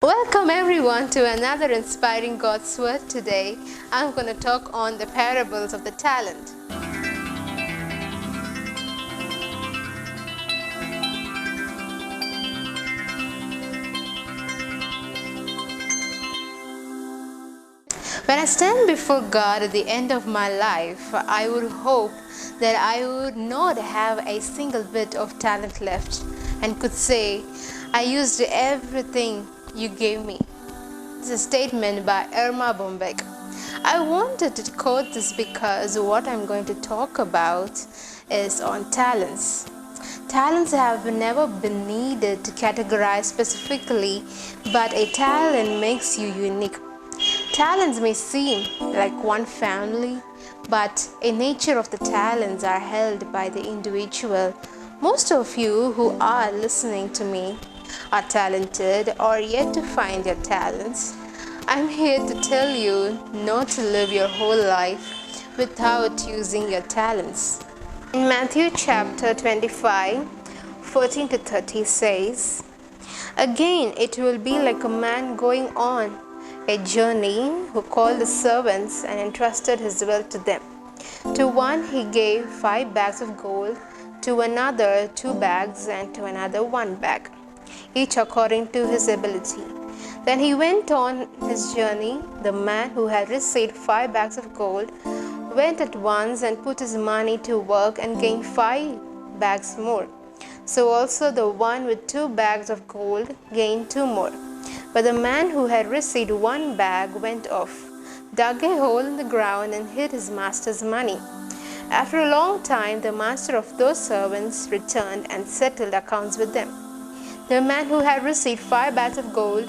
Welcome everyone to another inspiring God's Word. Today I'm going to talk on the parables of the talent. When I stand before God at the end of my life, I would hope that I would not have a single bit of talent left and could say, I used everything you gave me. It's a statement by Irma Bombek. I wanted to quote this because what I'm going to talk about is on talents. Talents have never been needed to categorize specifically, but a talent makes you unique. Talents may seem like one family, but a nature of the talents are held by the individual. Most of you who are listening to me are talented or yet to find your talents. I'm here to tell you not to live your whole life without using your talents. In Matthew chapter 25, 14 to 30 says, Again it will be like a man going on a journey who called the servants and entrusted his wealth to them. To one he gave 5 bags of gold, to another 2 bags, and to another 1 bag, each according to his ability. Then he went on his journey. The man who had received 5 bags of gold went at once and put his money to work and gained 5 bags more. So also the one with 2 bags of gold gained 2 more. But the man who had received 1 bag went off, dug a hole in the ground, and hid his master's money. After a long time, the master of those servants returned and settled accounts with them. The man who had received 5 bags of gold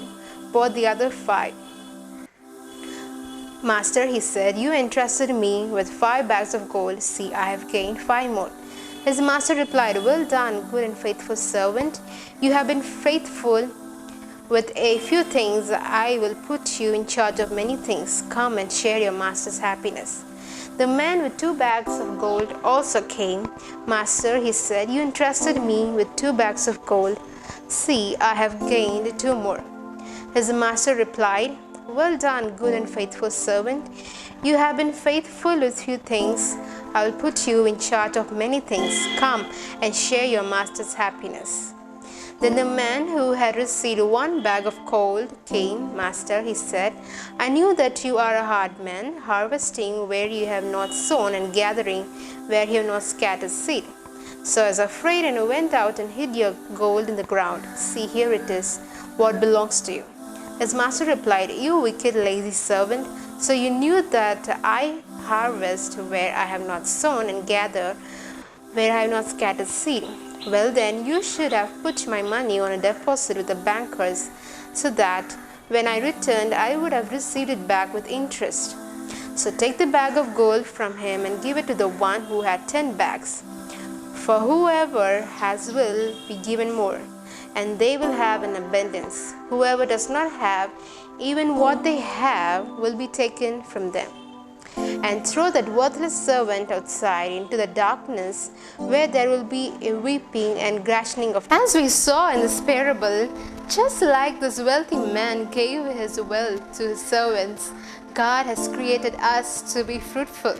bought the other 5. Master, he said, you entrusted me with 5 bags of gold. See, I have gained 5 more. His master replied, Well done, good and faithful servant. You have been faithful with a few things. I will put you in charge of many things. Come and share your master's happiness. The man with 2 bags of gold also came. Master, he said, you entrusted me with 2 bags of gold. See, I have gained 2 more. His master replied, Well done, good and faithful servant. You have been faithful with few things. I will put you in charge of many things. Come and share your master's happiness. Then the man who had received 1 bag of gold came. Master, he said, I knew that you are a hard man, harvesting where you have not sown and gathering where you have not scattered seed. So I was afraid and went out and hid your gold in the ground. See, here it is, what belongs to you. His master replied, You wicked, lazy servant, so you knew that I harvest where I have not sown and gather where I have not scattered seed. Well then, you should have put my money on a deposit with the bankers, so that when I returned, I would have received it back with interest. So take the bag of gold from him and give it to the one who had 10 bags. For whoever has will be given more, and they will have an abundance. Whoever does not have, even what they have will be taken from them. And throw that worthless servant outside into the darkness, where there will be a weeping and gnashing of teeth. As we saw in this parable, just like this wealthy man gave his wealth to his servants, God has created us to be fruitful.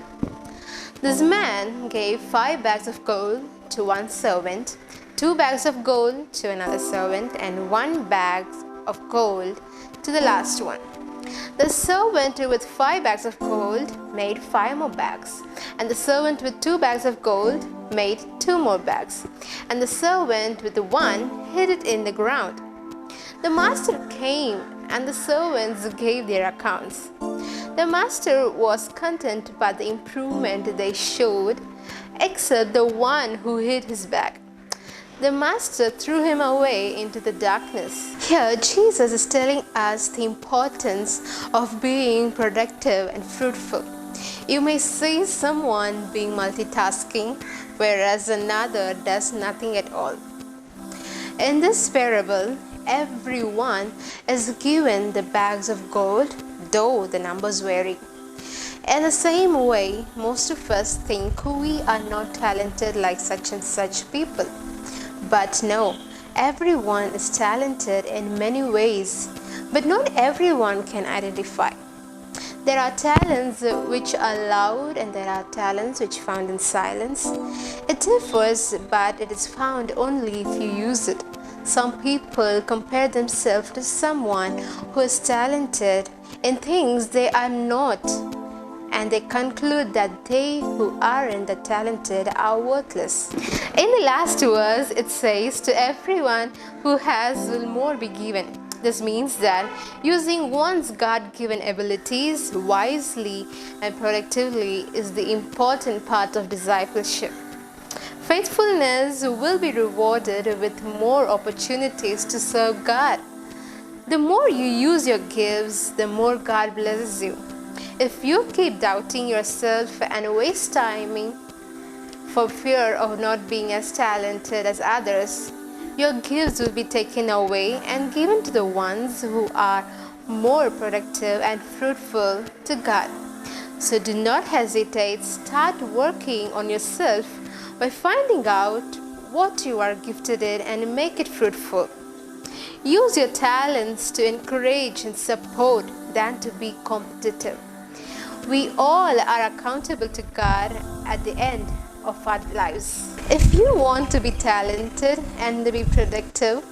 This man gave 5 bags of gold to one servant, 2 bags of gold to another servant, and 1 bag of gold to the last one. The servant with 5 bags of gold made 5 more bags, and the servant with 2 bags of gold made 2 more bags, and the servant with the 1 hid it in the ground. The master came, and the servants gave their accounts. The master was content by the improvement they showed, except the one who hid his bag. The master threw him away into the darkness. Here, Jesus is telling us the importance of being productive and fruitful. You may see someone being multitasking, whereas another does nothing at all. In this parable, everyone is given the bags of gold, though the numbers vary. In the same way, most of us think we are not talented like such and such people. But no, everyone is talented in many ways. but not everyone can identify. There are talents which are loud and there are talents which are found in silence. It differs, but it is found only if you use it. Some people compare themselves to someone who is talented in things they are not, and they conclude that they who aren't the talented are worthless. In the last verse, it says, "To everyone who has will more be given." This means that using one's God-given abilities wisely and productively is the important part of discipleship. Faithfulness will be rewarded with more opportunities to serve God. The more you use your gifts, the more God blesses you. If you keep doubting yourself and waste time for fear of not being as talented as others, your gifts will be taken away and given to the ones who are more productive and fruitful to God. So do not hesitate. Start working on yourself by finding out what you are gifted in and make it fruitful. Use your talents to encourage and support than to be competitive. We all are accountable to God at the end of our lives. If you want to be talented and to be productive,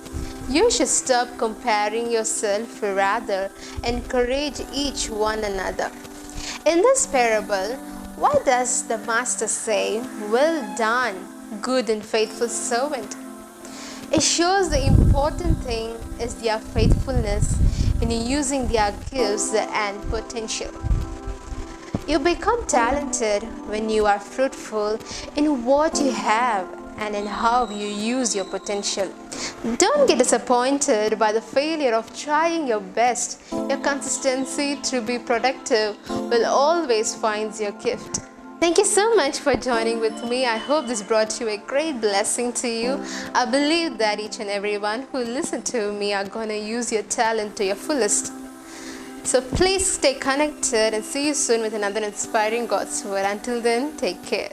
you should stop comparing yourself, rather encourage each one another. In this parable, why does the master say, "Well done, good and faithful servant"? It shows the important thing is their faithfulness in using their gifts and potential. You become talented when you are fruitful in what you have and in how you use your potential. Don't get disappointed by the failure of trying your best. Your consistency to be productive will always find your gift. Thank you so much for joining with me. I hope this brought you a great blessing to you. I believe that each and everyone who listened to me are going to use your talent to your fullest. So please stay connected and see you soon with another inspiring God's Word. Until then, take care.